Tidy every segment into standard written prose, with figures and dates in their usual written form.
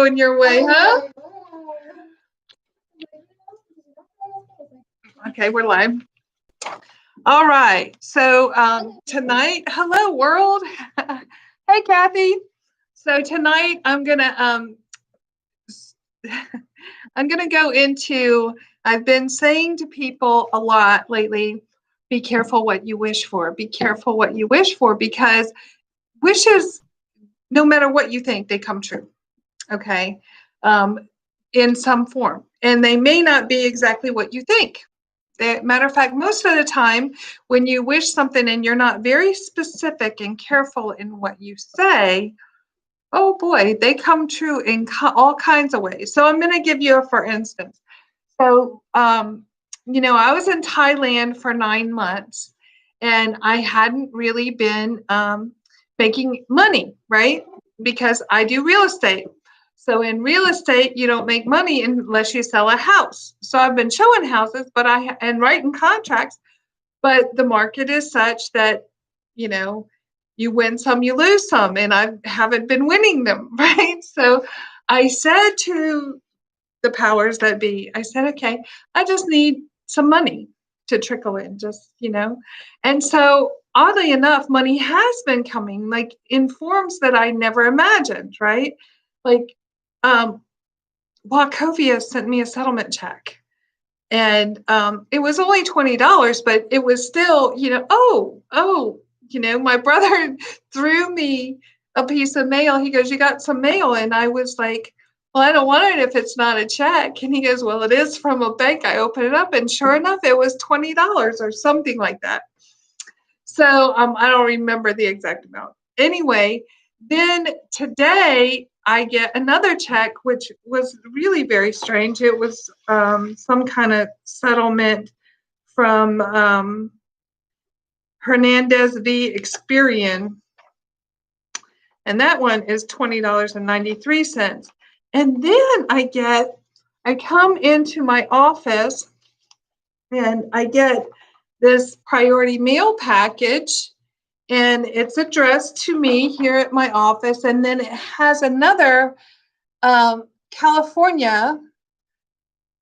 going your way, huh? Okay, we're live. All right. So tonight, hello world. Hey, Kathy. So tonight I'm gonna go into. I've been saying to people a lot lately. Be careful what you wish for. Be careful what you wish for, because wishes, no matter what you think, they come true. Okay, in some form, and they may not be exactly what you think. Matter of fact, most of the time when you wish something and you're not very specific and careful in what you say, oh boy, they come true in all kinds of ways. So I'm going to give you a for instance. So, I was in Thailand for 9 months and I hadn't really been making money, right? Because I do real estate. So in real estate, you don't make money unless you sell a house. So I've been showing houses, and writing contracts, but the market is such that, you win some, you lose some, and I haven't been winning them, right? So I said to the powers that be, I said, okay, I just need some money to trickle in, And so oddly enough, money has been coming, like in forms that I never imagined, right? Like, Wachovia sent me a settlement check, and it was only $20, but it was still, my brother threw me a piece of mail. He goes, "You got some mail?" And I was like, "Well, I don't want it if it's not a check." And he goes, "Well, it is from a bank." I opened it up, and sure enough, it was $20 or something like that. So I don't remember the exact amount. Anyway, then today I get another check, which was really very strange. It was some kind of settlement from Hernandez v. Experian. And that one is $20.93. And then I come into my office and I get this priority mail package, and it's addressed to me here at my office. And then it has another California,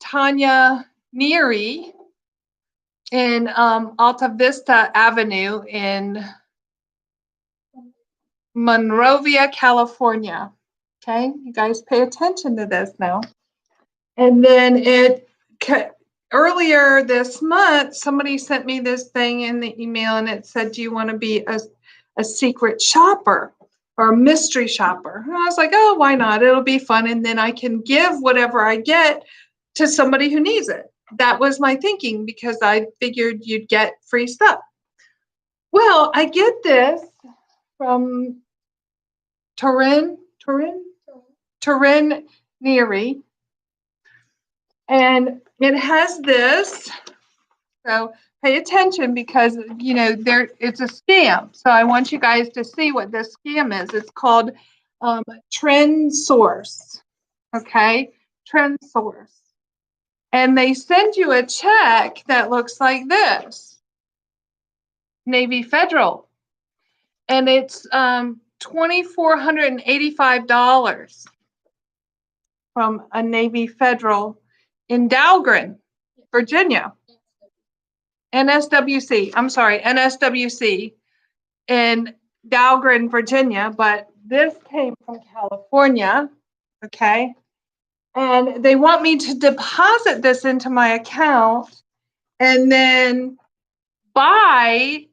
Tanya Neary in Alta Vista Avenue in Monrovia, California. Okay, you guys pay attention to this now. And then earlier this month, somebody sent me this thing in the email, and it said, "Do you want to be a secret shopper or a mystery shopper?" And I was like, "Oh, why not? It'll be fun. And then I can give whatever I get to somebody who needs it." That was my thinking, because I figured you'd get free stuff. Well, I get this from Torin Neary. And it has this. So pay attention, because, it's a scam. So I want you guys to see what this scam is. It's called Trend Source. Okay, Trend Source. And they send you a check that looks like this. Navy Federal. And it's $2,485 from a Navy Federal in Dahlgren, Virginia. NSWC in Dahlgren, Virginia, but this came from California, okay? And they want me to deposit this into my account and then buy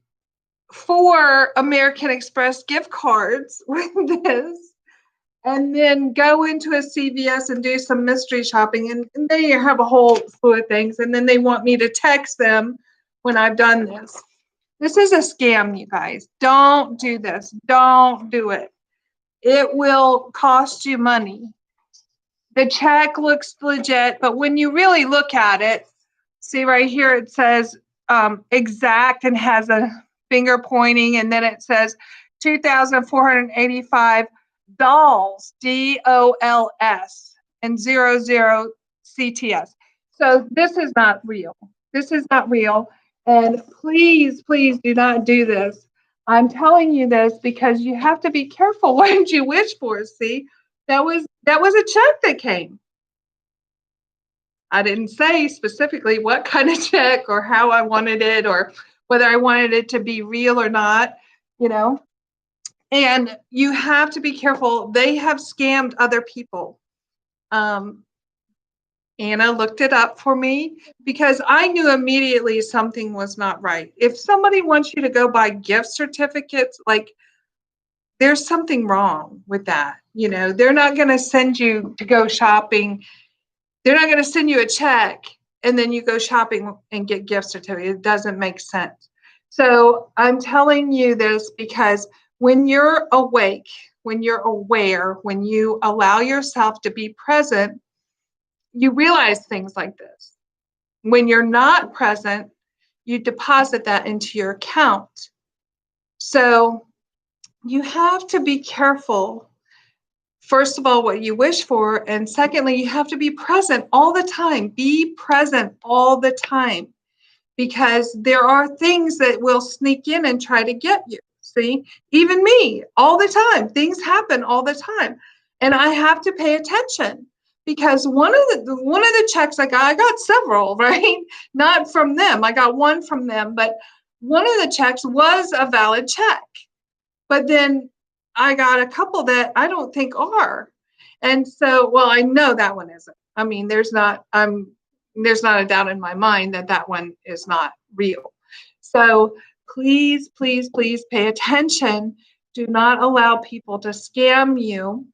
4 American Express gift cards with this, and then go into a CVS and do some mystery shopping. And they have a whole slew of things. And then they want me to text them when I've done this. This is a scam, you guys. Don't do this. Don't do it. It will cost you money. The check looks legit, but when you really look at it, see right here, it says exact and has a finger pointing, and then it says $2,485, DOLS, DOLS, and 00 CTS. So this is not real. This is not real. And please, please do not do this. I'm telling you this because you have to be careful what you wish for. See, that That was a check that came. I didn't say specifically what kind of check or how I wanted it or whether I wanted it to be real or not, you know. And you have to be careful. They have scammed other people. Anna looked it up for me because I knew immediately something was not right. If somebody wants you to go buy gift certificates, like there's something wrong with that. You know, they're not going to send you to go shopping. They're not going to send you a check and then you go shopping and get gift certificates. It doesn't make sense. So I'm telling you this because when you're awake, when you're aware, when you allow yourself to be present, you realize things like this. When you're not present, you deposit that into your account. So you have to be careful, first of all, what you wish for. And secondly, you have to be present all the time. Be present all the time because there are things that will sneak in and try to get you. See, even me, all the time, things happen all the time. And I have to pay attention because one of the checks I got several, right? Not from them. I got one from them, but one of the checks was a valid check. But then I got a couple that I don't think are. And so, well, I know that one isn't. I mean, there's not a doubt in my mind that that one is not real. So please, please, please pay attention. Do not allow people to scam you.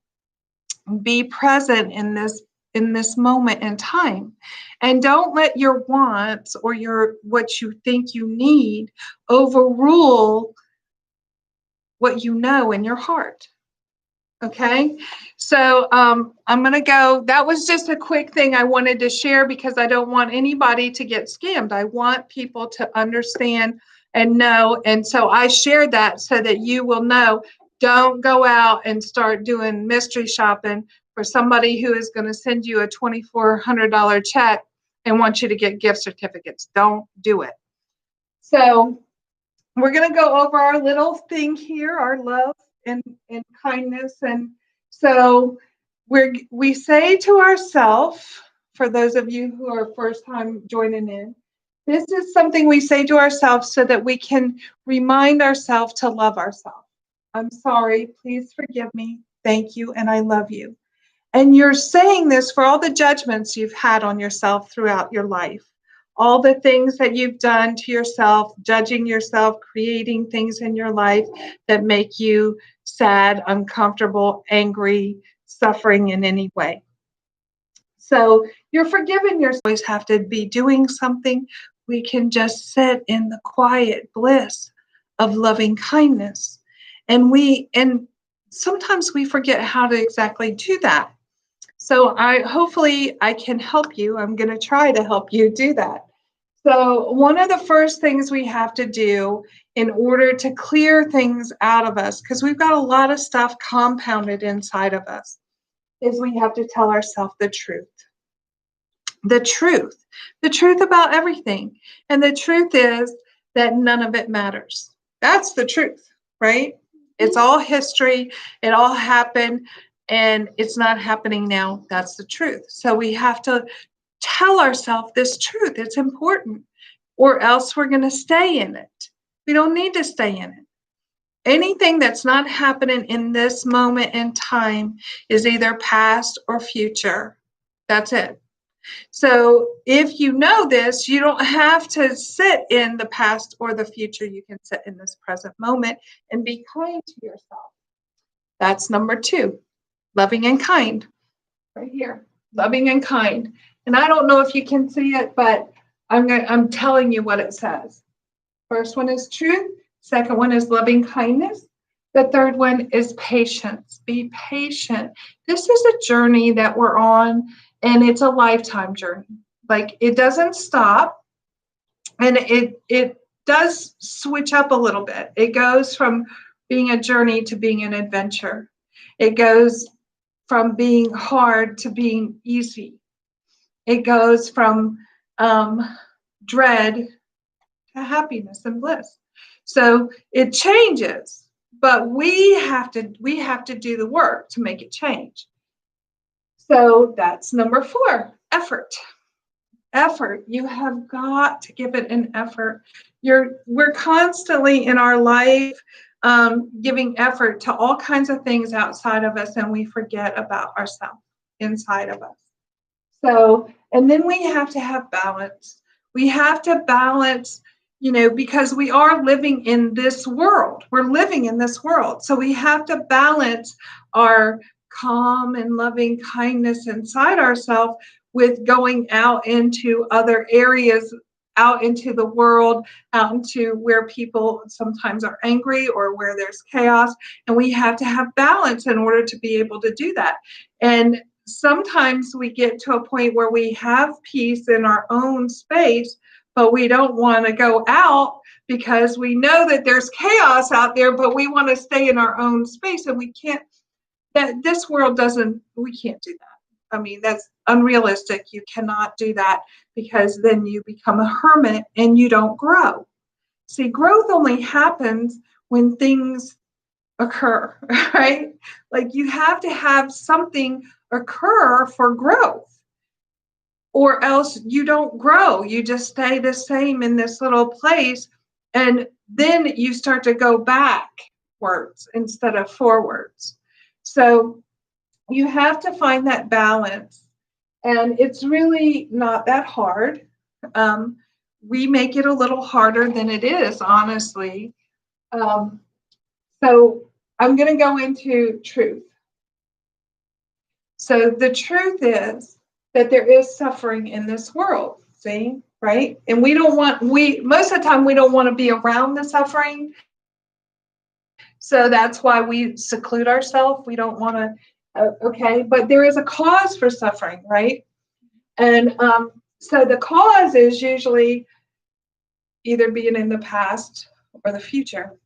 Be present in this moment in time, and don't let your wants or what you think you need overrule what you know in your heart. Okay, so I'm going to go. That was just a quick thing I wanted to share because I don't want anybody to get scammed. I want people to understand and know. And so I shared that so that you will know. Don't go out and start doing mystery shopping for somebody who is going to send you a $2,400 check and want you to get gift certificates. Don't do it. So we're going to go over our little thing here, our love and kindness. And so we say to ourselves, for those of you who are first time joining in, this is something we say to ourselves so that we can remind ourselves to love ourselves. I'm sorry, please forgive me, thank you, and I love you. And you're saying this for all the judgments you've had on yourself throughout your life. All the things that you've done to yourself, judging yourself, creating things in your life that make you sad, uncomfortable, angry, suffering in any way. So you're forgiven. You always have to be doing something. We can just sit in the quiet bliss of loving kindness. And sometimes we forget how to exactly do that. So hopefully I can help you. I'm going to try to help you do that. So one of the first things we have to do in order to clear things out of us, because we've got a lot of stuff compounded inside of us, is we have to tell ourselves the truth. The truth about everything. And the truth is that none of it matters. That's the truth, right? It's all history. It all happened. And it's not happening now. That's the truth. So we have to tell ourselves this truth. It's important, or else we're going to stay in it. We don't need to stay in it. Anything that's not happening in this moment in time is either past or future. That's it. So if you know this, you don't have to sit in the past or the future. You can sit in this present moment and be kind to yourself. That's number 2. Loving and kind, right here, loving and kind. And I don't know if you can see it, but I'm telling you what it says. First one is truth. Second one is loving kindness. The third one is patience. Be patient. This is a journey that we're on, and it's a lifetime journey. Like, it doesn't stop, and it does switch up a little bit. It goes from being a journey to being an adventure. It goes from being hard to being easy. It goes from dread to happiness and bliss. So it changes, but we have to do the work to make it change. So that's number 4, effort. Effort. You have got to give it an effort. We're constantly in our life giving effort to all kinds of things outside of us, and we forget about ourselves inside of us. So, and then we have to have balance. We have to balance, because we are living in this world. We're living in this world. So we have to balance our calm and loving kindness inside ourselves with going out into other areas, out into the world, out into where people sometimes are angry or where there's chaos. And we have to have balance in order to be able to do that. And sometimes we get to a point where we have peace in our own space, but we don't want to go out because we know that there's chaos out there, but we want to stay in our own space, and we can't. That this world doesn't. We can't do that. I mean, that's unrealistic. You cannot do that because then you become a hermit and you don't grow. See, growth only happens when things occur, right? Like you have to have something occur for growth, or else you don't grow. You just stay the same in this little place, and then you start to go backwards instead of forwards. So you have to find that balance, and it's really not that hard. We make it a little harder than it is, honestly. So I'm going to go into truth. So the truth is that there is suffering in this world, see, right? And most of the time, we don't want to be around the suffering. So that's why we seclude ourselves. We don't want to, okay, but there is a cause for suffering, right? And so the cause is usually either being in the past or the future.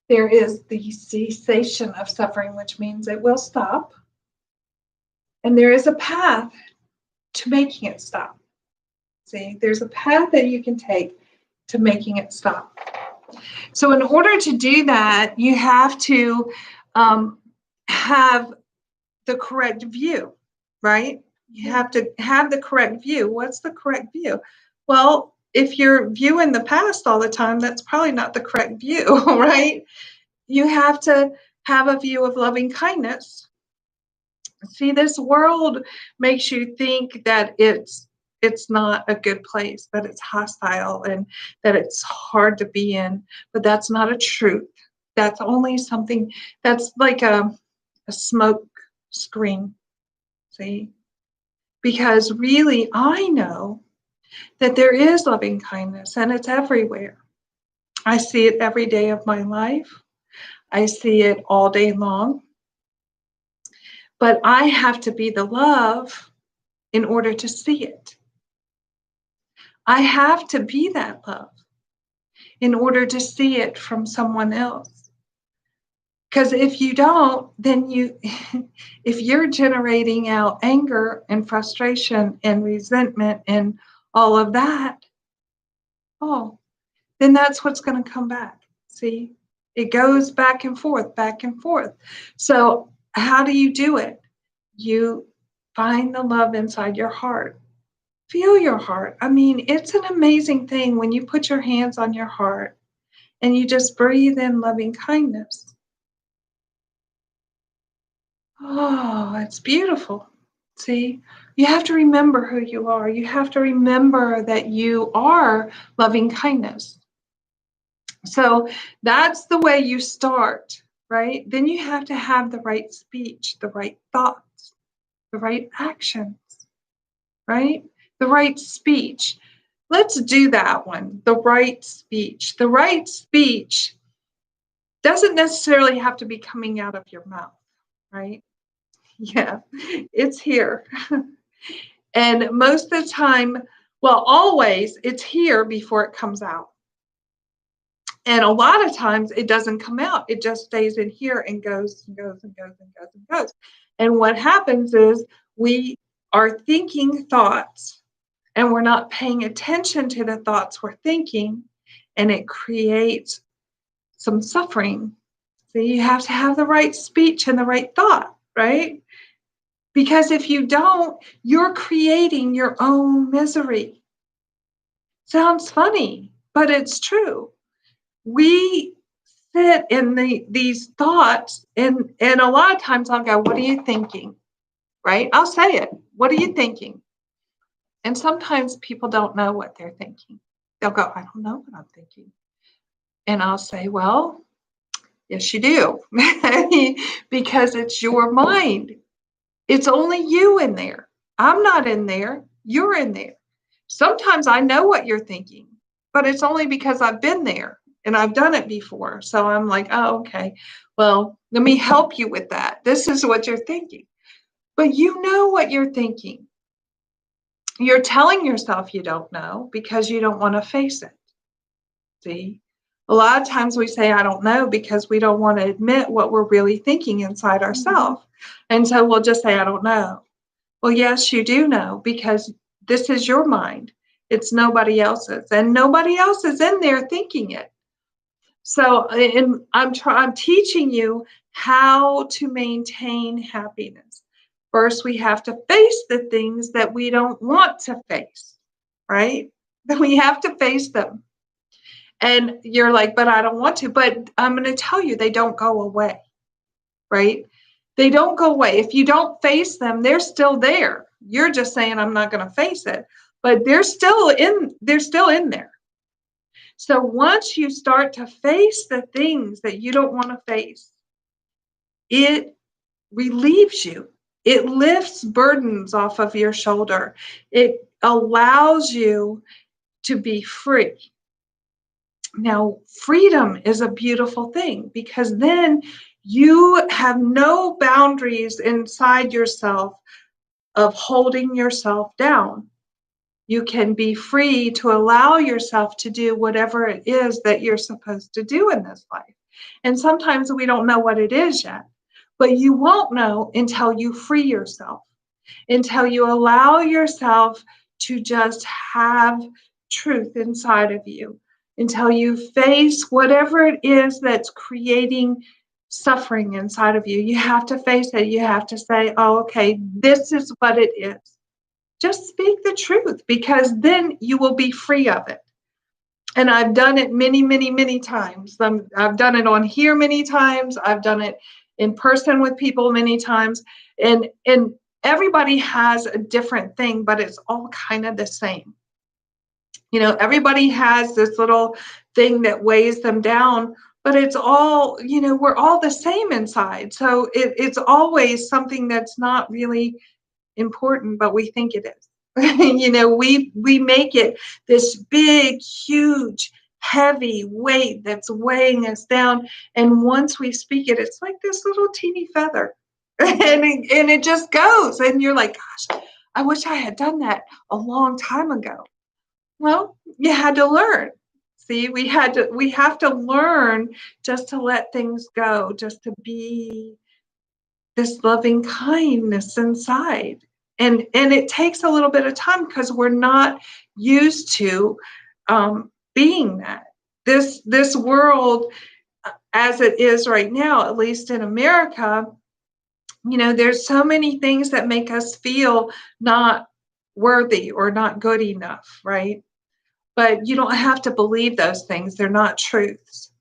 There is the cessation of suffering, which means it will stop. And there is a path to making it stop. See, there's a path that you can take to making it stop. So in order to do that, you have to have the correct view, right? You have to have the correct view. What's the correct view? Well, if you're viewing the past all the time, that's probably not the correct view, right? You have to have a view of loving kindness. See, this world makes you think that it's not a good place, that it's hostile and that it's hard to be in, but that's not a truth. That's only something that's like a smoke screen, see? Because really, I know that there is loving kindness and it's everywhere. I see it every day of my life. I see it all day long. But I have to be the love in order to see it. I have to be that love in order to see it from someone else. Because if you don't, then if you're generating out anger and frustration and resentment and all of that, then that's what's going to come back. See, it goes back and forth, back and forth. So how do you do it? You find the love inside your heart. Feel your heart. I mean, it's an amazing thing when you put your hands on your heart and you just breathe in loving kindness. Oh, it's beautiful. See, you have to remember who you are. You have to remember that you are loving kindness. So that's the way you start, right? Then you have to have the right speech, the right thoughts, the right actions, right? The right speech. Let's do that one, the right speech. The right speech doesn't necessarily have to be coming out of your mouth, right? Yeah, it's here. And most of the time, well, always, it's here before it comes out. And a lot of times it doesn't come out. It just stays in here and goes and goes and goes and goes and goes. And what happens is we are thinking thoughts and we're not paying attention to the thoughts we're thinking, and it creates some suffering. So you have to have the right speech and the right thought, right? Because if you don't, you're creating your own misery. Sounds funny, but it's true. We sit in these thoughts, and a lot of times I'll go, "What are you thinking?" Right? I'll say it. "What are you thinking?" And sometimes people don't know what they're thinking. They'll go, "I don't know what I'm thinking." And I'll say, "Well, yes, you do." Because it's your mind. It's only you in there. I'm not in there. You're in there. Sometimes I know what you're thinking, but it's only because I've been there and I've done it before. So I'm like, "Oh, okay. Well, let me help you with that. This is what you're thinking." But you know what you're thinking. You're telling yourself you don't know because you don't want to face it. See? A lot of times we say, "I don't know," because we don't want to admit what we're really thinking inside ourselves. And so we'll just say, "I don't know." Well, yes, you do know because this is your mind. It's nobody else's, and nobody else is in there thinking it. So, and I'm teaching you how to maintain happiness. First, we have to face the things that we don't want to face, right? We have to face them. And you're like, "But I don't want to." But I'm going to tell you, they don't go away, right? They don't go away. If you don't face them, they're still there. You're just saying, "I'm not going to face it," but they're still in there. So once you start to face the things that you don't want to face, it relieves you. It lifts burdens off of your shoulder. It allows you to be free. Now, freedom is a beautiful thing because then you have no boundaries inside yourself of holding yourself down. You can be free to allow yourself to do whatever it is that you're supposed to do in this life. And sometimes we don't know what it is yet, but you won't know until you free yourself, until you allow yourself to just have truth inside of you, until you face whatever it is that's creating suffering inside of you. You have to face it. You have to say, "Oh, okay, this is what it is." Just speak the truth because then you will be free of it. And I've done it many, many, many times. I've done it on here many times. I've done it in person with people many times. And everybody has a different thing, but it's all kind of the same. Everybody has this little thing that weighs them down, but it's all, we're all the same inside. So it's always something that's not really important, but we think it is. We make it this big, huge, heavy weight that's weighing us down. And once we speak it, it's like this little teeny feather. And it just goes. And you're like, "Gosh, I wish I had done that a long time ago." Well, you had to learn. See, we have to learn just to let things go, just to be this loving kindness inside. And it takes a little bit of time because we're not used to being that. This world, as it is right now, at least in America, there's so many things that make us feel not worthy or not good enough, right? But you don't have to believe those things. They're not truths.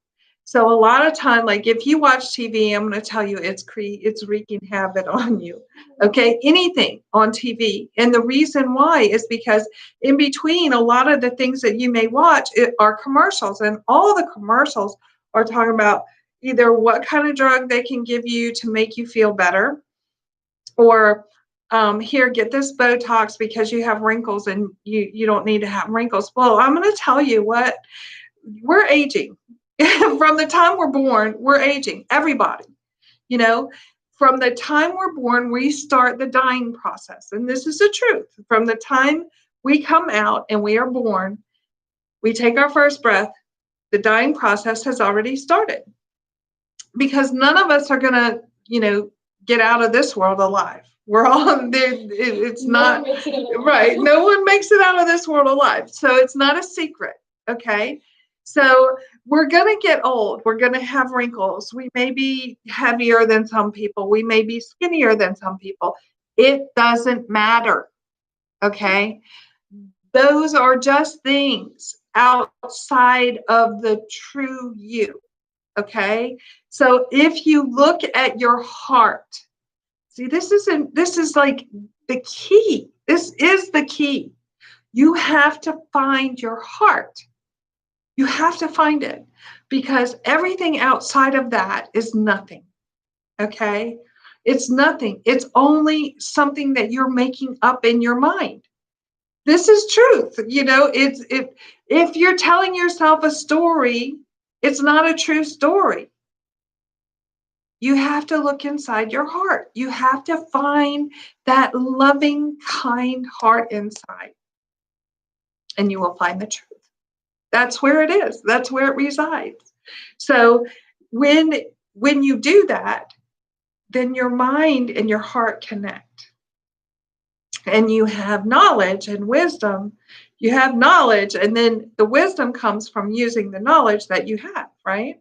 So a lot of time, like if you watch TV, I'm going to tell you it's wreaking havoc on you. Okay, anything on TV, and the reason why is because in between a lot of the things that you may watch are commercials, and all the commercials are talking about either what kind of drug they can give you to make you feel better, or here, get this Botox because you have wrinkles and you don't need to have wrinkles. Well, I'm going to tell you what, we're aging. From the time we're born, we're aging. Everybody, you know, from the time we're born, we start the dying process. And this is the truth. From the time we come out and we are born, we take our first breath, the dying process has already started. Because none of us are going to, get out of this world alive. We're all there. It's not right. No one makes it out of this world alive. So it's not a secret. Okay. So we're going to get old. We're going to have wrinkles. We may be heavier than some people. We may be skinnier than some people. It doesn't matter. Okay. Those are just things outside of the true you. Okay. So if you look at your heart, see, this is like the key. This is the key. You have to find your heart. You have to find it because everything outside of that is nothing. Okay? It's nothing. It's only something that you're making up in your mind. This is truth. If you're telling yourself a story, it's not a true story. You have to look inside your heart. You have to find that loving, kind heart inside, and you will find the truth. That's where it is. That's where it resides. So when you do that, then your mind and your heart connect. And you have knowledge and wisdom. You have knowledge, and then the wisdom comes from using the knowledge that you have, right?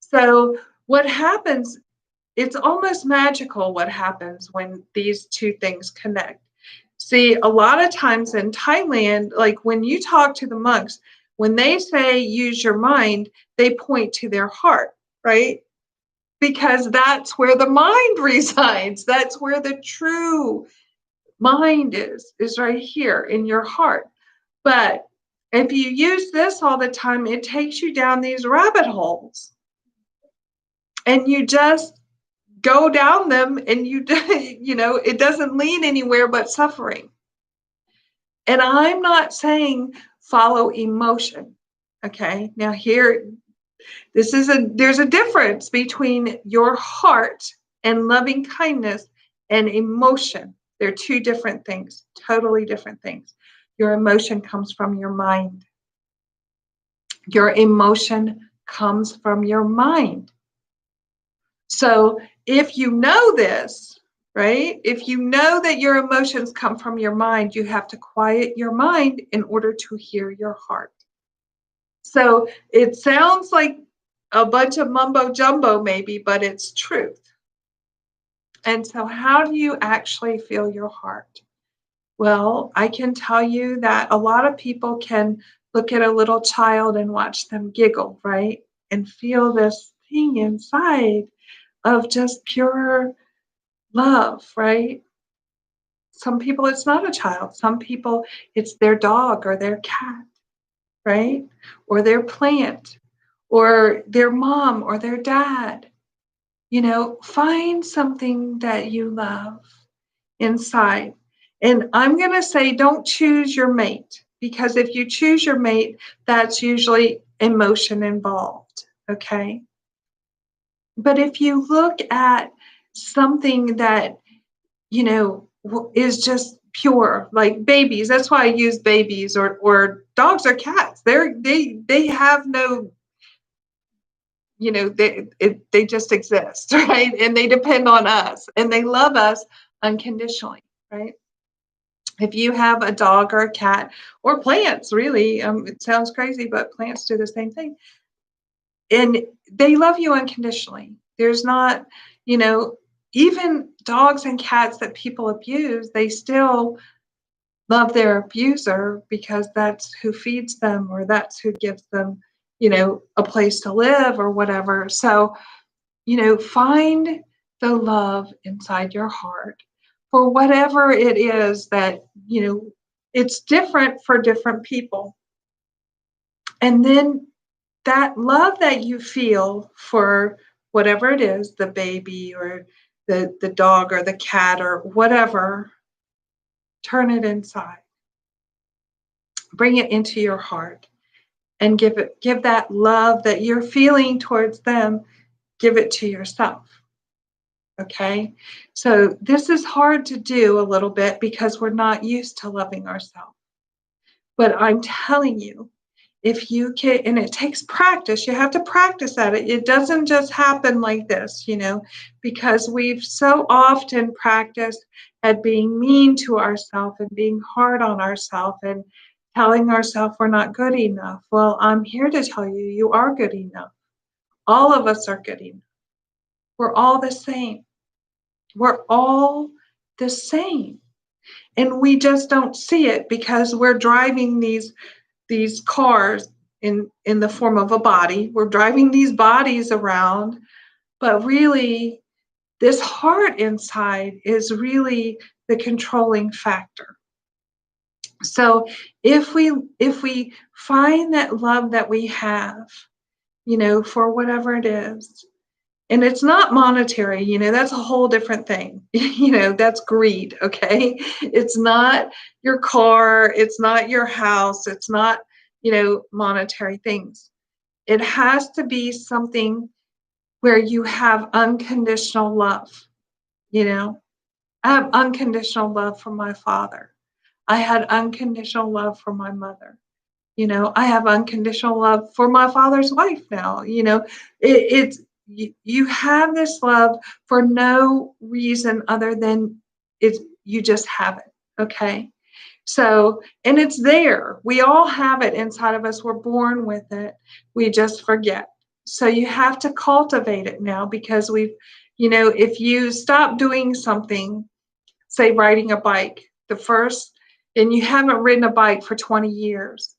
So what happens, it's almost magical what happens when these two things connect. See, a lot of times in Thailand, like when you talk to the monks, when they say use your mind, they point to their heart, right? Because that's where the mind resides. That's where the true mind is right here in your heart. But if you use this all the time, it takes you down these rabbit holes. And you just go down them and it doesn't lead anywhere but suffering. And I'm not saying follow emotion. Okay. Now there's a difference between your heart and loving kindness and emotion. They're two different things, totally different things. Your emotion comes from your mind. Your emotion comes from your mind. So if you know this, right? If you know that your emotions come from your mind, you have to quiet your mind in order to hear your heart. So it sounds like a bunch of mumbo jumbo, maybe, but it's truth. And so, how do you actually feel your heart? Well, I can tell you that a lot of people can look at a little child and watch them giggle, right? And feel this thing inside of just pure love, right? Some people, it's not a child. Some people, it's their dog or their cat, right? Or their plant or their mom or their dad. Find something that you love inside. And I'm going to say, don't choose your mate, because if you choose your mate, that's usually emotion involved. Okay. But if you look at something that, is just pure, like babies, that's why I use babies or dogs or cats. They have no, they just exist, right? And they depend on us and they love us unconditionally, right? If you have a dog or a cat or plants, really, it sounds crazy, but plants do the same thing. And they love you unconditionally. There's not, even dogs and cats that people abuse, they still love their abuser because that's who feeds them or that's who gives them, a place to live or whatever. So, find the love inside your heart for whatever it is that, it's different for different people. And then that love that you feel for whatever it is, the baby or the dog or the cat or whatever, turn it inside. Bring it into your heart and give that love that you're feeling towards them, give it to yourself. Okay? So this is hard to do a little bit because we're not used to loving ourselves. But I'm telling you, if you can, and it takes practice, you have to practice at it. It doesn't just happen like this, because we've so often practiced at being mean to ourselves and being hard on ourselves and telling ourselves we're not good enough. Well, I'm here to tell you, you are good enough. All of us are good enough. We're all the same. We're all the same. And we just don't see it because we're driving these cars in the form of a body. We're driving these bodies around, but really this heart inside is really the controlling factor. So if we find that love that we have, for whatever it is, and it's not monetary, that's a whole different thing. That's greed, okay? It's not your car, it's not your house, it's not, monetary things. It has to be something where you have unconditional love, you know? I have unconditional love for my father. I had unconditional love for my mother. I have unconditional love for my father's wife now. It's you have this love for no reason other than you just have it. Okay. So, and it's there. We all have it inside of us. We're born with it. We just forget. So you have to cultivate it now because if you stop doing something, say riding a bike, and you haven't ridden a bike for 20 years,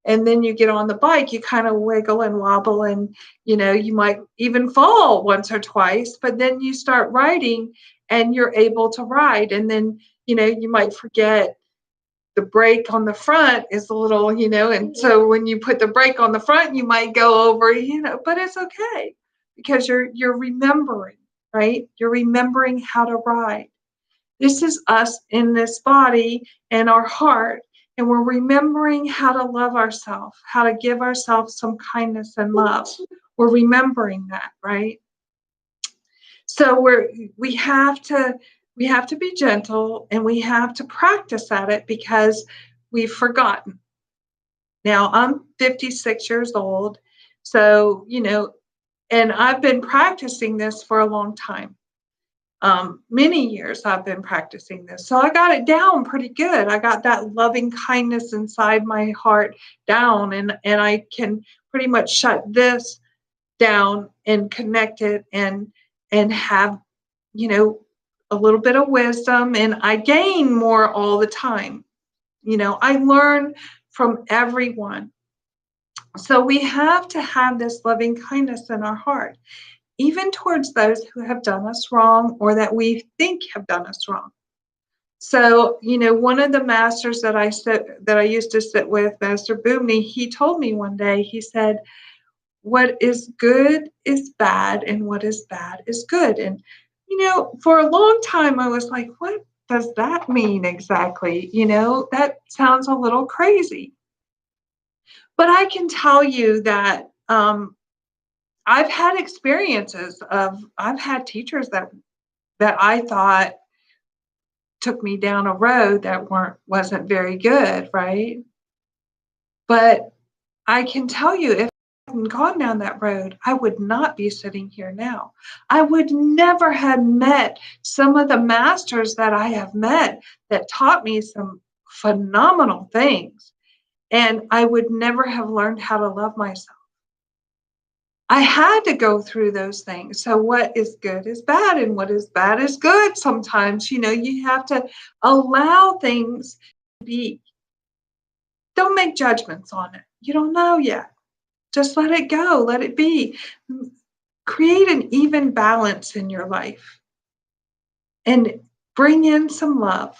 and then you get on the bike, you kind of wiggle and wobble, and you might even fall once or twice, but then you start riding and you're able to ride, and then you might forget the brake on the front is a little, and so when you put the brake on the front, you might go over, but it's okay because you're remembering, right? You're remembering how to ride. This is us in this body and our heart, and we're remembering how to love ourselves, how to give ourselves some kindness and love. We're remembering that, right? So we have to be gentle, and we have to practice at it because we've forgotten. Now I'm 56 years old, so and I've been practicing this for a long time. Many years I've been practicing this. So I got it down pretty good. I got that loving kindness inside my heart down, and I can pretty much shut this down and connect it and have, a little bit of wisdom, and I gain more all the time. I learn from everyone. So we have to have this loving kindness in our heart, even towards those who have done us wrong or that we think have done us wrong. So, one of the masters that I used to sit with, Master Boomney, he told me one day, he said, what is good is bad, and what is bad is good. And, for a long time, I was like, what does that mean exactly? That sounds a little crazy. But I can tell you that I've had experiences I've had teachers that I thought took me down a road that wasn't very good, right? But I can tell you, if I hadn't gone down that road, I would not be sitting here now. I would never have met some of the masters that I have met that taught me some phenomenal things. And I would never have learned how to love myself. I had to go through those things. So what is good is bad, and what is bad is good. Sometimes, you have to allow things to be. Don't make judgments on it. You don't know yet. Just let it go. Let it be. Create an even balance in your life and bring in some love.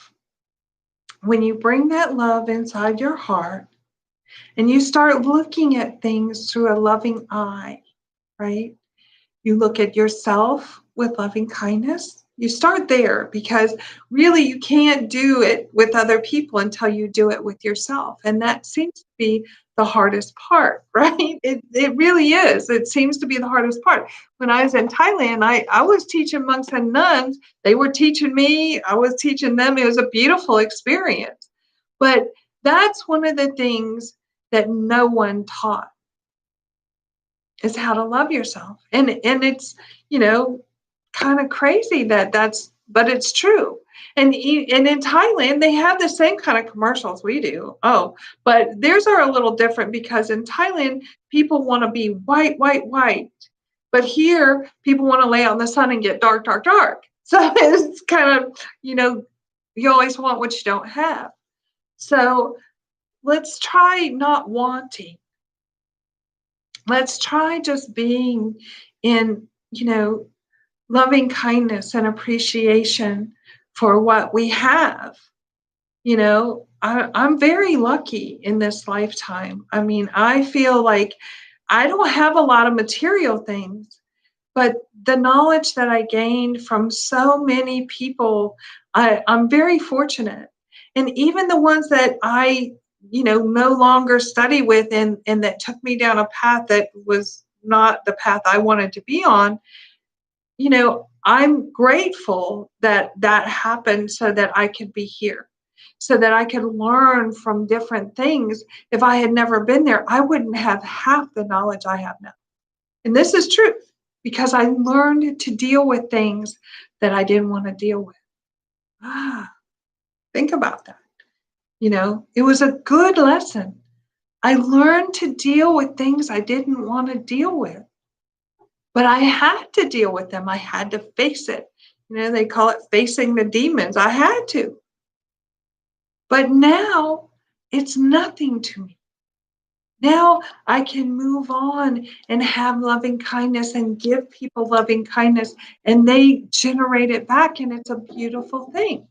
When you bring that love inside your heart and you start looking at things through a loving eye, right? You look at yourself with loving kindness. You start there because really you can't do it with other people until you do it with yourself. And that seems to be the hardest part, right? It really is. It seems to be the hardest part. When I was in Thailand, I was teaching monks and nuns. They were teaching me. I was teaching them. It was a beautiful experience. But that's one of the things that no one taught, is how to love yourself. And it's, kind of crazy but it's true. And in Thailand, they have the same kind of commercials we do. Oh, but theirs are a little different because in Thailand, people want to be white, white, white. But here, people want to lay out in the sun and get dark, dark, dark. So it's kind of, you always want what you don't have. So let's try not wanting. Let's try just being in, loving kindness and appreciation for what we have. I'm very lucky in this lifetime. I mean, I feel like I don't have a lot of material things, but the knowledge that I gained from so many people, I'm very fortunate. And even the ones that I, no longer study with and that took me down a path that was not the path I wanted to be on, I'm grateful that that happened so that I could be here, so that I could learn from different things. If I had never been there, I wouldn't have half the knowledge I have now. And this is truth because I learned to deal with things that I didn't want to deal with. Ah, think about that. It was a good lesson. I learned to deal with things I didn't want to deal with. But I had to deal with them. I had to face it. They call it facing the demons. I had to. But now it's nothing to me. Now I can move on and have loving kindness and give people loving kindness, and they generate it back, and it's a beautiful thing.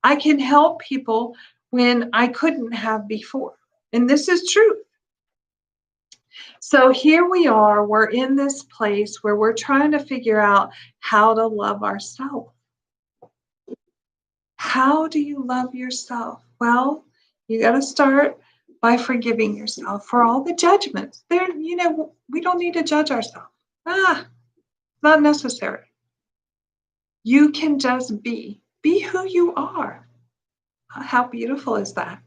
I can help people when I couldn't have before. And this is true. So here we are, we're in this place where we're trying to figure out how to love ourselves. How do you love yourself? Well, you got to start by forgiving yourself for all the judgments. We don't need to judge ourselves. Not necessary. You can just be who you are. How beautiful is that?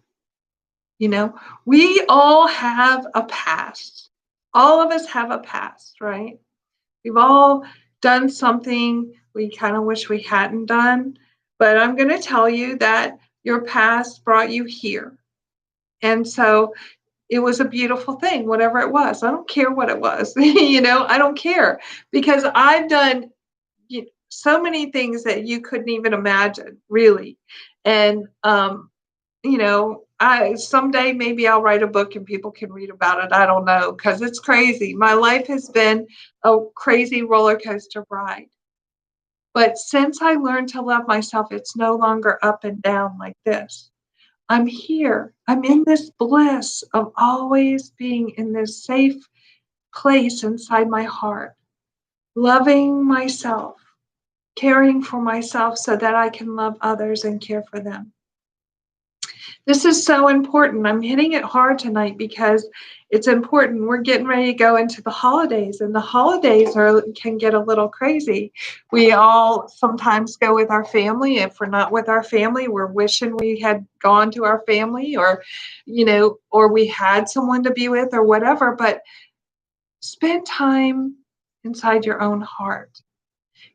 We all have a past. All of us have a past, right? We've all done something we kind of wish we hadn't done. But I'm going to tell you that your past brought you here. And so it was a beautiful thing, whatever it was. I don't care what it was. I don't care because I've done so many things that you couldn't even imagine, really. And, I someday maybe I'll write a book and people can read about it. I don't know because it's crazy. My life has been a crazy roller coaster ride. But since I learned to love myself, it's no longer up and down like this. I'm here. I'm in this bliss of always being in this safe place inside my heart, loving myself, caring for myself so that I can love others and care for them. This is so important. I'm hitting it hard tonight because it's important. We're getting ready to go into the holidays, and the holidays can get a little crazy. We all sometimes go with our family. If we're not with our family, we're wishing we had gone to our family or we had someone to be with or whatever. But spend time inside your own heart.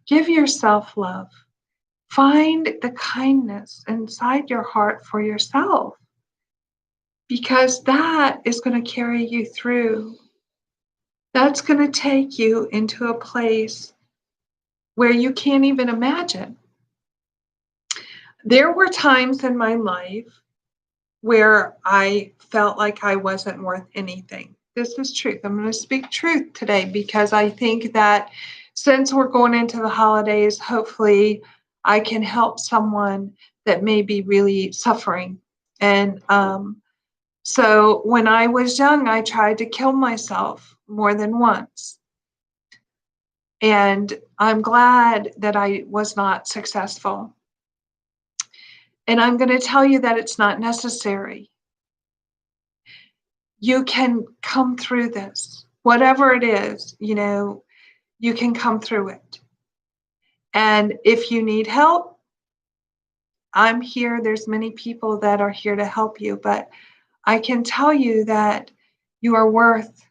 Give yourself love. Find the kindness inside your heart for yourself because that is going to carry you through. That's going to take you into a place where you can't even imagine. There were times in my life where I felt like I wasn't worth anything. This is truth. I'm going to speak truth today because I think that since we're going into the holidays, hopefully I can help someone that may be really suffering. And so when I was young, I tried to kill myself more than once. And I'm glad that I was not successful. And I'm going to tell you that it's not necessary. You can come through this. Whatever it is, you can come through it. And if you need help, I'm here. There's many people that are here to help you, but I can tell you that you are worth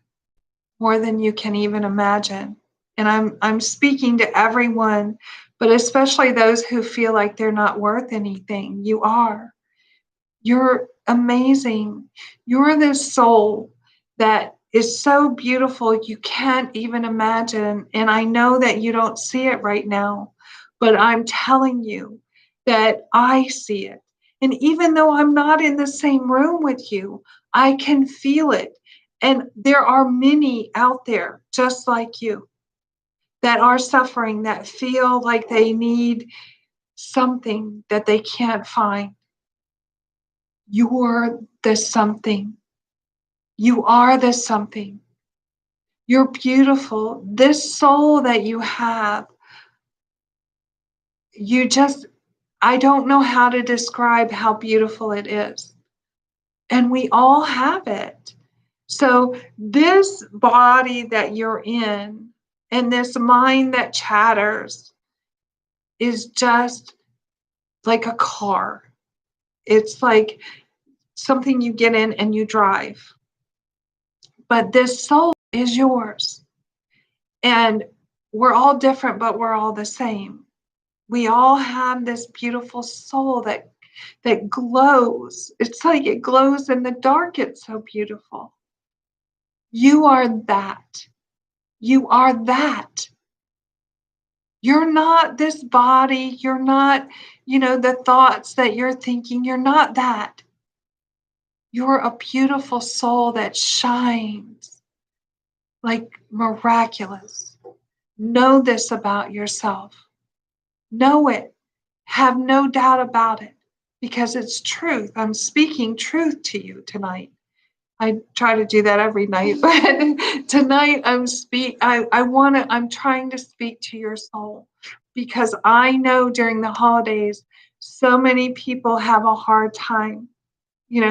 more than you can even imagine. And I'm speaking to everyone, but especially those who feel like they're not worth anything. You are. You're amazing. You're this soul that is so beautiful you can't even imagine. And I know that you don't see it right now, But I'm telling you that I see it. And even though I'm not in the same room with you, I can feel it. And there are many out there just like you that are suffering, that feel like they need something that they can't find. You're the something. You are the something. You're beautiful. This soul that you have, you just, I don't know how to describe how beautiful it is. And we all have it. So, this body that you're in and this mind that chatters is just like a car. It's like something you get in and you drive. But this soul is yours. And we're all different, but we're all the same. We all have this beautiful soul that glows. It's like it glows in the dark. It's so beautiful. You are that. You are that. You're not this body. You're not, the thoughts that you're thinking. You're not that. You're a beautiful soul that shines like miraculous. Know this about yourself. Know it. Have no doubt about it because it's truth. I'm speaking truth to you tonight. I try to do that every night, but tonight I'm trying to speak to your soul because I know during the holidays so many people have a hard time.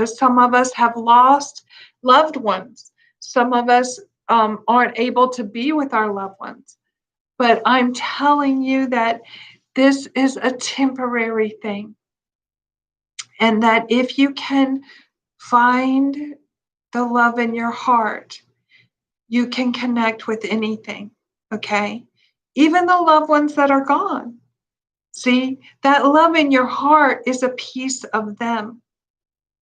Some of us have lost loved ones. Some of us aren't able to be with our loved ones. But I'm telling you that this is a temporary thing. And that if you can find the love in your heart, you can connect with anything, okay? Even the loved ones that are gone. See, that love in your heart is a piece of them.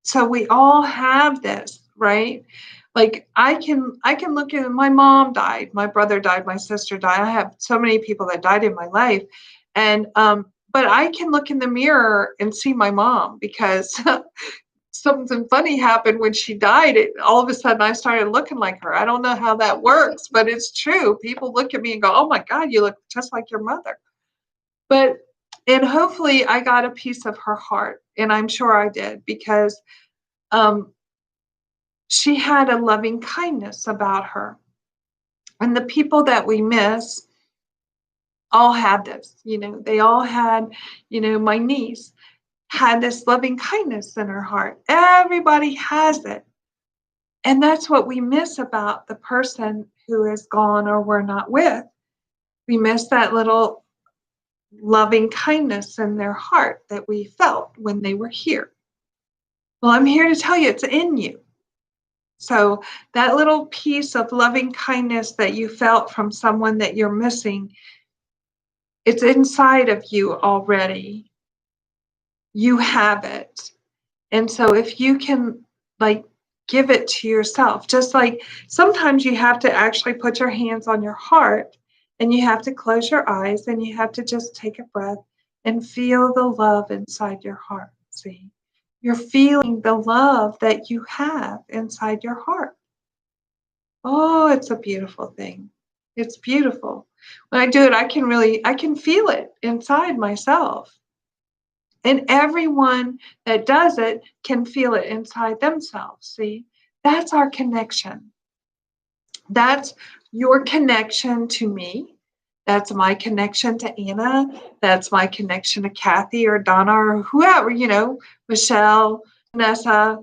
So we all have this, right? Like I can look at my mom died, my brother died, my sister died. I have so many people that died in my life. And but I can look in the mirror and see my mom because something funny happened when she died. All of a sudden I started looking like her. I don't know how that works, but it's true. People look at me and go, "Oh my God, you look just like your mother." But and hopefully I got a piece of her heart, and I'm sure I did because um, she had a loving kindness about her. And the people that we miss all had this, they all had, my niece had this loving kindness in her heart. Everybody has it. And that's what we miss about the person who is gone or we're not with. We miss that little loving kindness in their heart that we felt when they were here. Well, I'm here to tell you it's in you. So that little piece of loving kindness that you felt from someone that you're missing, it's inside of you already. You have it. And so if you can give it to yourself, just like sometimes you have to actually put your hands on your heart and you have to close your eyes and you have to just take a breath and feel the love inside your heart. See, you're feeling the love that you have inside your heart. Oh, it's a beautiful thing. It's beautiful. When I do it, I can feel it inside myself. And everyone that does it can feel it inside themselves. See, that's our connection. That's your connection to me. That's my connection to Anna. That's my connection to Kathy or Donna or whoever, Michelle, Vanessa,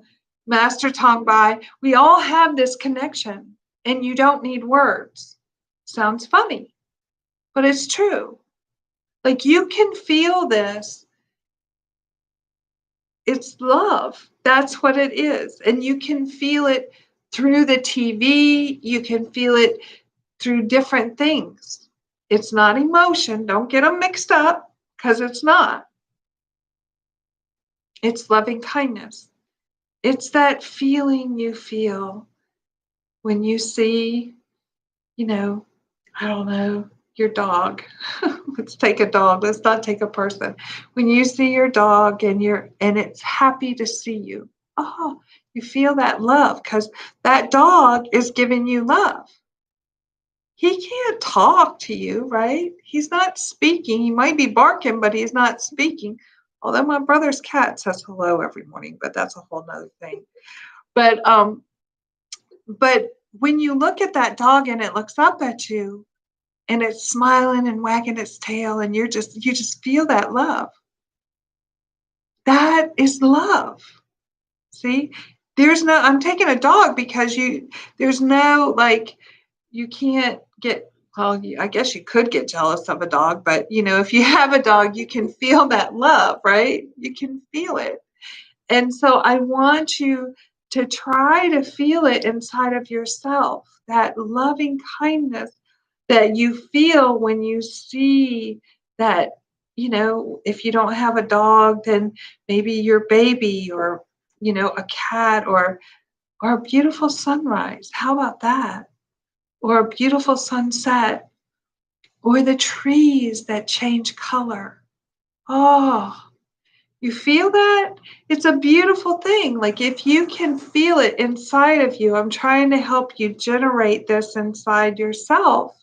Master Tongbai. We all have this connection, and you don't need words. Sounds funny, but it's true. Like you can feel this. It's love. That's what it is. And you can feel it through the TV. You can feel it through different things. It's not emotion. Don't get them mixed up because it's not. It's loving kindness. It's that feeling you feel when you see, I don't know, your dog. Let's take a dog. Let's not take a person. When you see your dog and it's happy to see you, oh, you feel that love because that dog is giving you love. He can't talk to you, right? He's not speaking. He might be barking, but he's not speaking. Although my brother's cat says hello every morning, but that's a whole nother thing. But but when you look at that dog and it looks up at you and it's smiling and wagging its tail and you just feel that love. That is love. See? I'm taking a dog because there's no like you can't get well, I guess you could get jealous of a dog, but if you have a dog, you can feel that love, right? You can feel it. And so I want you to try to feel it inside of yourself, that loving kindness that you feel when you see that, if you don't have a dog, then maybe your baby or, a cat or a beautiful sunrise. How about that? Or a beautiful sunset, or the trees that change color. Oh, you feel that? It's a beautiful thing. Like if you can feel it inside of you, I'm trying to help you generate this inside yourself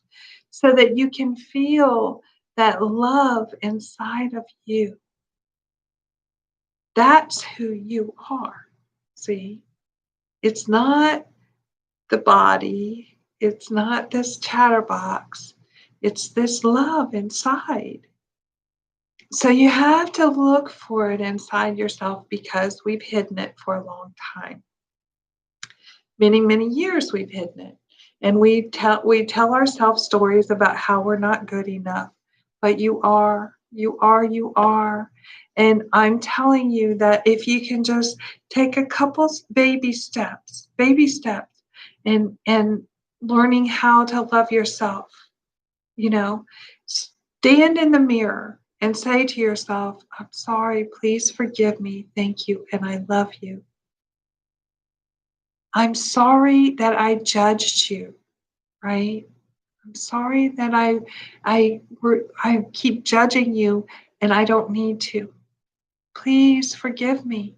so that you can feel that love inside of you. That's who you are. See? It's not the body. It's not this chatterbox. It's this love inside. So you have to look for it inside yourself because we've hidden it for a long time. Many, many years we've hidden it. And we tell ourselves stories about how we're not good enough. But you are, you are, you are. And I'm telling you that if you can just take a couple baby steps, and learning how to love yourself, stand in the mirror and say to yourself, I'm sorry, please forgive me, thank you, and I love you. I'm sorry that I judged you, right? I'm sorry that I keep judging you and I don't need to. Please forgive me.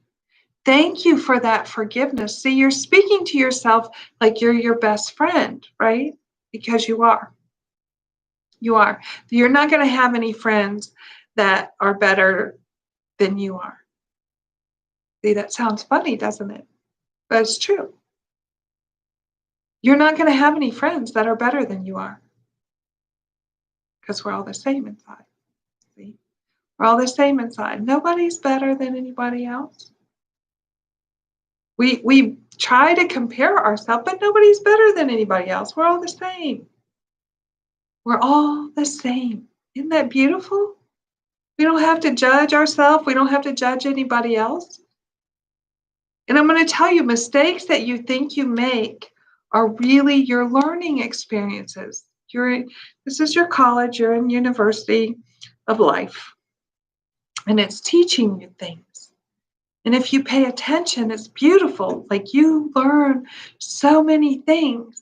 Thank you for that forgiveness. See, you're speaking to yourself like you're your best friend, right? Because you are. You are. You're not going to have any friends that are better than you are. See, that sounds funny, doesn't it? But it's true. You're not going to have any friends that are better than you are because we're all the same inside. See? We're all the same inside. Nobody's better than anybody else. We try to compare ourselves, but nobody's better than anybody else. We're all the same. We're all the same. Isn't that beautiful? We don't have to judge ourselves. We don't have to judge anybody else. And I'm going to tell you, mistakes that you think you make are really your learning experiences. This is your college, you're in university of life, and it's teaching you things. And if you pay attention, it's beautiful. Like you learn so many things,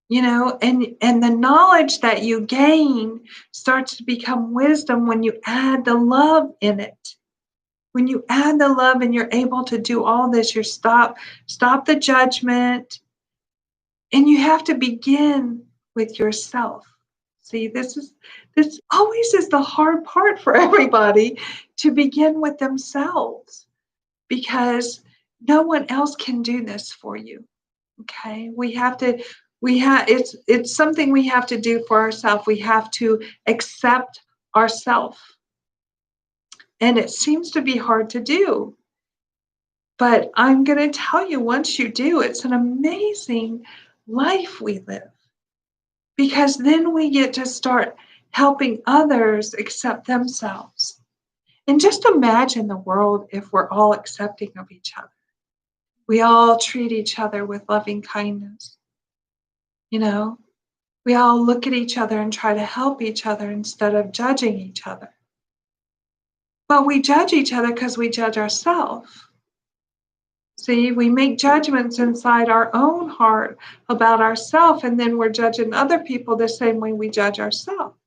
and the knowledge that you gain starts to become wisdom when you add the love in it. When you add the love and you're able to do all this, you stop the judgment, and you have to begin with yourself. See, this always is the hard part for everybody, to begin with themselves, because no one else can do this for you. Okay? It's something we have to do for ourselves. We have to accept ourselves. And it seems to be hard to do. But I'm going to tell you, once you do, it's an amazing life we live. Because then we get to start helping others accept themselves. And just imagine the world if we're all accepting of each other. We all treat each other with loving kindness. We all look at each other and try to help each other instead of judging each other. But we judge each other because we judge ourselves. See, we make judgments inside our own heart about ourselves, and then we're judging other people the same way we judge ourselves.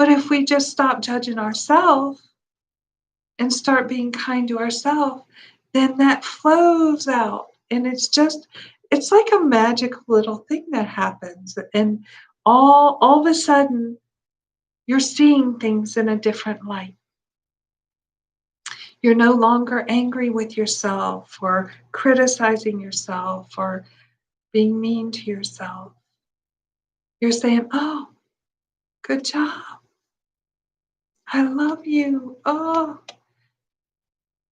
But if we just stop judging ourselves and start being kind to ourselves, then that flows out. And it's like a magical little thing that happens. And all of a sudden, you're seeing things in a different light. You're no longer angry with yourself or criticizing yourself or being mean to yourself. You're saying, oh, good job. I love you. Oh,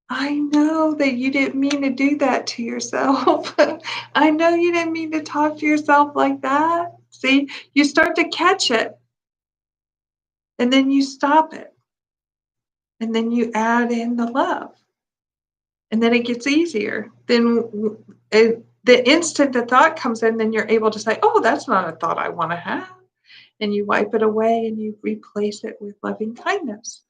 I know that you didn't mean to do that to yourself. I know you didn't mean to talk to yourself like that. See, you start to catch it and then you stop it. And then you add in the love. And then it gets easier. Then the instant the thought comes in, then you're able to say, oh, that's not a thought I want to have. And you wipe it away and you replace it with loving kindness.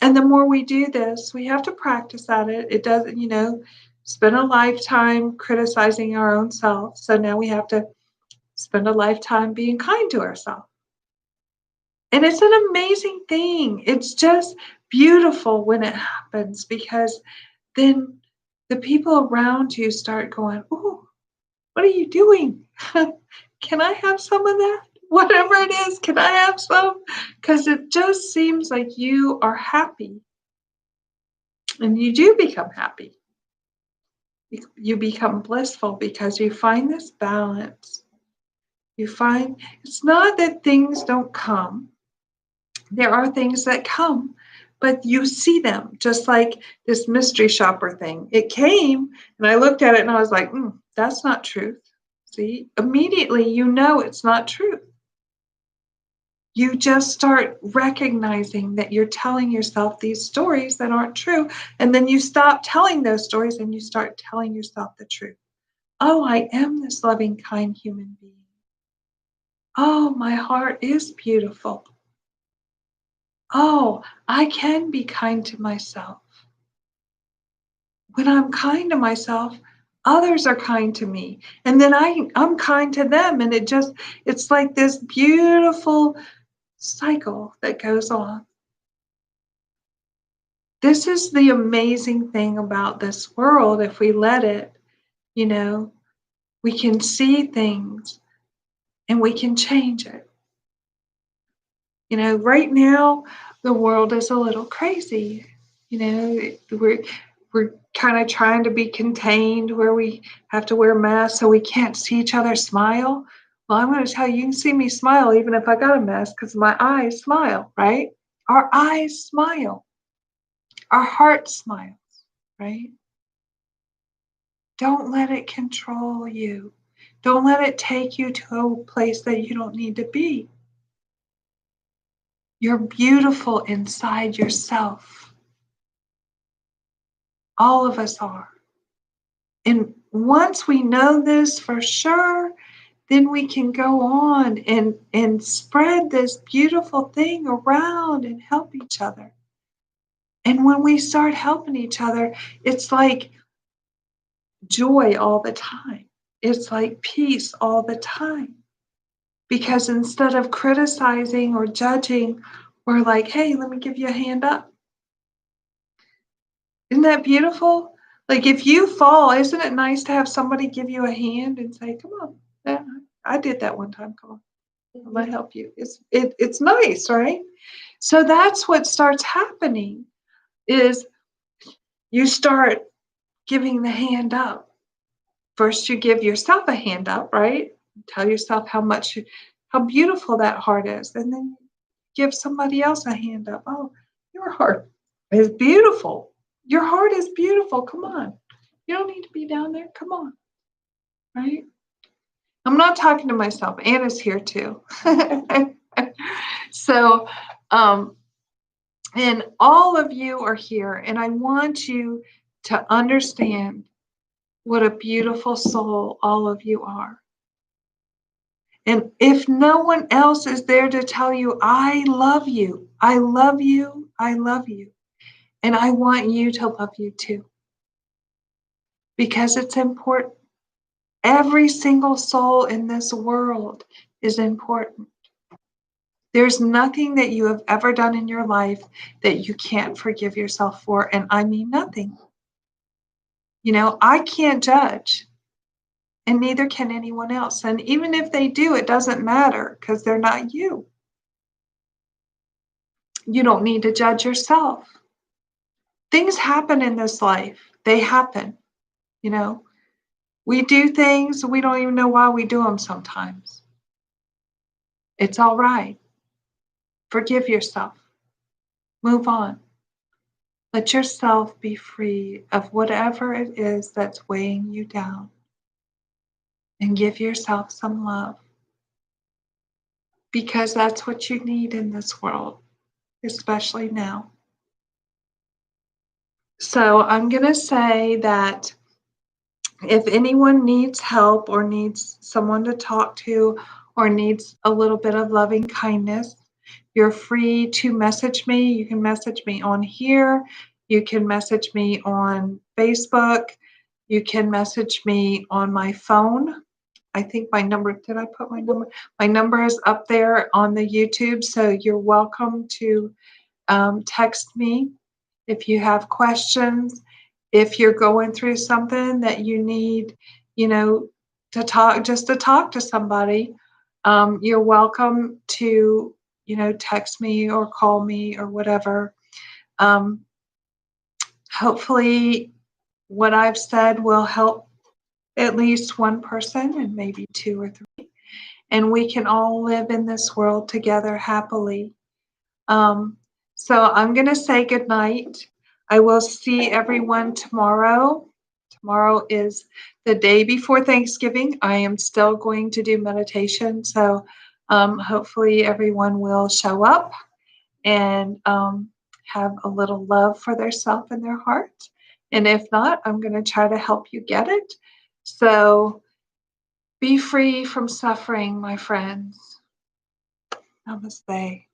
And the more we do this, we have to practice at it. It doesn't, spend a lifetime criticizing our own self. So now we have to spend a lifetime being kind to ourselves. And it's an amazing thing. It's just beautiful when it happens because then the people around you start going, oh, what are you doing? Can I have some of that? Whatever it is, can I have some? Because it just seems like you are happy. And you do become happy. You become blissful because you find this balance. You find it's not that things don't come. There are things that come, but you see them just like this mystery shopper thing. It came and I looked at it and I was like, that's not truth. See, immediately you know it's not truth. You just start recognizing that you're telling yourself these stories that aren't true. And then you stop telling those stories and you start telling yourself the truth. Oh, I am this loving, kind human being. Oh, my heart is beautiful. Oh, I can be kind to myself. When I'm kind to myself, others are kind to me. And then I'm kind to them. And it's like this beautiful cycle that goes on. This is the amazing thing about this world. If we let it, we can see things and we can change it. Right now, the world is a little crazy. We're kind of trying to be contained where we have to wear masks so we can't see each other smile. Well, I'm going to tell you, you can see me smile even if I got a mask because my eyes smile, right? Our eyes smile. Our heart smiles, right? Don't let it control you. Don't let it take you to a place that you don't need to be. You're beautiful inside yourself. All of us are. And once we know this for sure, then we can go on and spread this beautiful thing around and help each other. And when we start helping each other, it's like joy all the time. It's like peace all the time. Because instead of criticizing or judging, we're like, hey, let me give you a hand up. Isn't that beautiful? Like if you fall, isn't it nice to have somebody give you a hand and say, come on. Yeah, I did that one time. Come on. I'm going to help you. It's nice, right? So that's what starts happening is you start giving the hand up. First, you give yourself a hand up, right? Tell yourself how beautiful that heart is. And then give somebody else a hand up. Oh, your heart is beautiful. Your heart is beautiful. Come on. You don't need to be down there. Come on. Right? I'm not talking to myself. Anna's here too. So, and all of you are here. And I want you to understand what a beautiful soul all of you are. And if no one else is there to tell you, I love you, I love you, I love you. And I want you to love you too. Because it's important. Every single soul in this world is important. There's nothing that you have ever done in your life that you can't forgive yourself for, and I mean nothing. I can't judge, and neither can anyone else. And even if they do, it doesn't matter because they're not you. You don't need to judge yourself. Things happen in this life. They happen, you know. We do things, we don't even know why we do them sometimes. It's all right. Forgive yourself. Move on. Let yourself be free of whatever it is that's weighing you down and give yourself some love because that's what you need in this world, especially now. So I'm going to say that if anyone needs help or needs someone to talk to or needs a little bit of loving kindness, you're free to message me. You can message me on here. You can message me on Facebook. You can message me on my phone. I think my number, did I put my number? My number is up there on the YouTube. So you're welcome to text me if you have questions, if you're going through something that you need, to talk, just to talk to somebody. You're welcome to, text me or call me or whatever. Um, Hopefully, what I've said will help at least one person and maybe two or three, and we can all live in this world together happily. Um, so I'm going to say good night. I will see everyone tomorrow. Tomorrow is the day before Thanksgiving. I am still going to do meditation. So hopefully everyone will show up and have a little love for their self and their heart. And if not, I'm going to try to help you get it. So be free from suffering, my friends. Namaste.